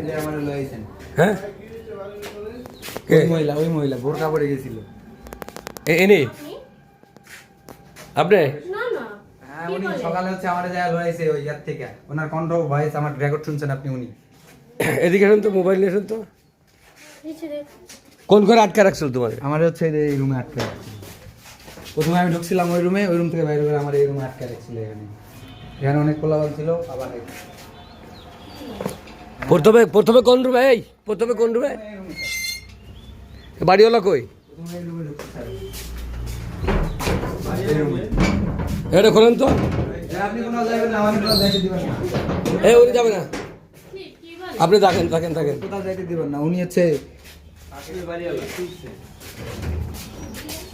যে আমার লইছেন হ্যাঁ ওই মহিলা বোরকা পরে গেছিল এনে আপনি না না হ্যাঁ উনি সকালে হচ্ছে আমার জায়গা লইছে ওই ইয়ার থেকে ওনার কণ্ঠ ভয়েস আমার রেকর্ড শুনছেন আপনি উনি এদিকে শুন তো মোবাইল নিয়ে শুন তো নিচে দেখ কোন করে আটকে রাখছিল তোমার আমার হচ্ছে এই রুমে আটকে রাখছিল প্রথমে আমি ঢুকছিলাম ওই রুমে ওই রুম থেকে বাইরে করে আমার এই রুমে আটকে রাখছিল এখানে অনেক কোলাহল ছিল আবার প্রথমে কোন রুমে প্রথমে কোন রুমে বাড়িওয়ালা কই প্রথমে এই রুমে ঢুকছি এটা খোলেন তো আপনি কোনো যাবেন না আমি কোনো যাইতে দিবেন না উনি যাবে না কি বল আপনি থাকেন কোথাও যাইতে দিবেন না উনি হচ্ছে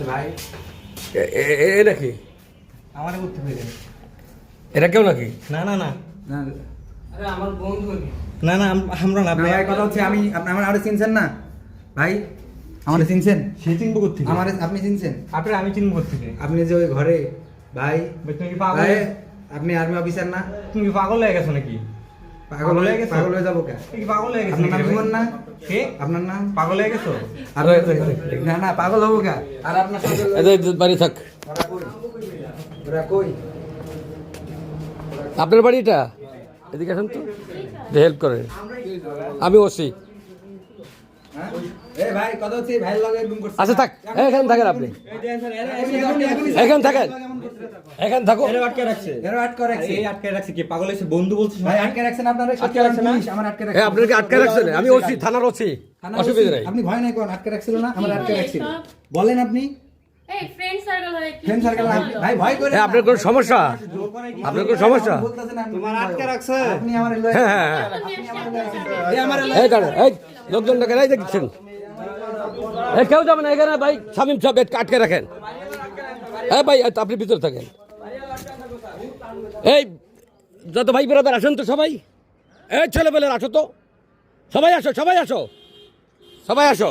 ভাই এ নাকি আমার করতে পেরে এটা কেউ নাকি না না না না আরে আমার বন্ধু না না আমরা না ভাই কথা হচ্ছে আমি আমার আরে চিনছেন না ভাই আমারে চিনছেন সে চিনবো কোথেকে আমারে আপনি চিনছেন আপনার আমি চিনবো কোথেকে আপনি যে ওই ঘরে ভাই তুমি কি পাগল ভাই আপনি আর্মি অফিসার না তুমি কি পাগল হয়ে গেছো নাকি পাগল হয়ে গেছে পাগল হয়ে যাবো কে তুমি কি পাগল হয়ে গেছো আপনার নাম নাকি ইমন না কে আপনার নাম পাগল হয়ে গেছো আর না না পাগল হবো কে আর আপনার সাথে এদের বাড়ি থাক ওরা কই ওরা কই আপনার বাড়িটা এদিকে আসেন তো হেল্প করে আমি ওসি হ্যাঁ এই ভাই কথা হচ্ছে ভাই লাগে রুম করছে আচ্ছা থাক এখানে থাকেন আপনি এখানে থাকেন এখানে থাকো এর আটকে রাখছে এরা আটকে রাখছে এই আটকে রাখছে কি পাগল হয়েছে বন্ধু বলছিস ভাই আটকে রাখছেন আপনারা আটকে রাখছে না? আমার আটকে রাখছে হ্যাঁ আপনাকে আটকে রাখছেন আমি ওসি থানার ওসি থানা অসুবিধা নাই আপনি ভয় নাই কোন আটকে রাখছিল না আমার আটকে কি বলে রাখছিল সব? বলেন আপনি এই ফ্রেন্ড সার্কেল হয়ে কি ফ্রেন্ড সার্কেল ভাই ভয় করে হ্যাঁ আপনার কোনো সমস্যা আপনার কোনো সমস্যা তোমার আটকে রাখছে? আপনি আমার লয়ে হ্যাঁ হ্যাঁ হ্যাঁ এই আমার এই কারণ এই লোকজন দেখেন এই দেখছেন এই কেউ যাবে না এখানে ভাই শামিম সাহেব আটকে রাখেন হ্যাঁ ভাই আপনি ভিতরে থাকেন এই যত ভাই বেড়াদার আসেন তো সবাই এই ছেলেবেলের আসো তো সবাই আসো সবাই আসো সবাই আসো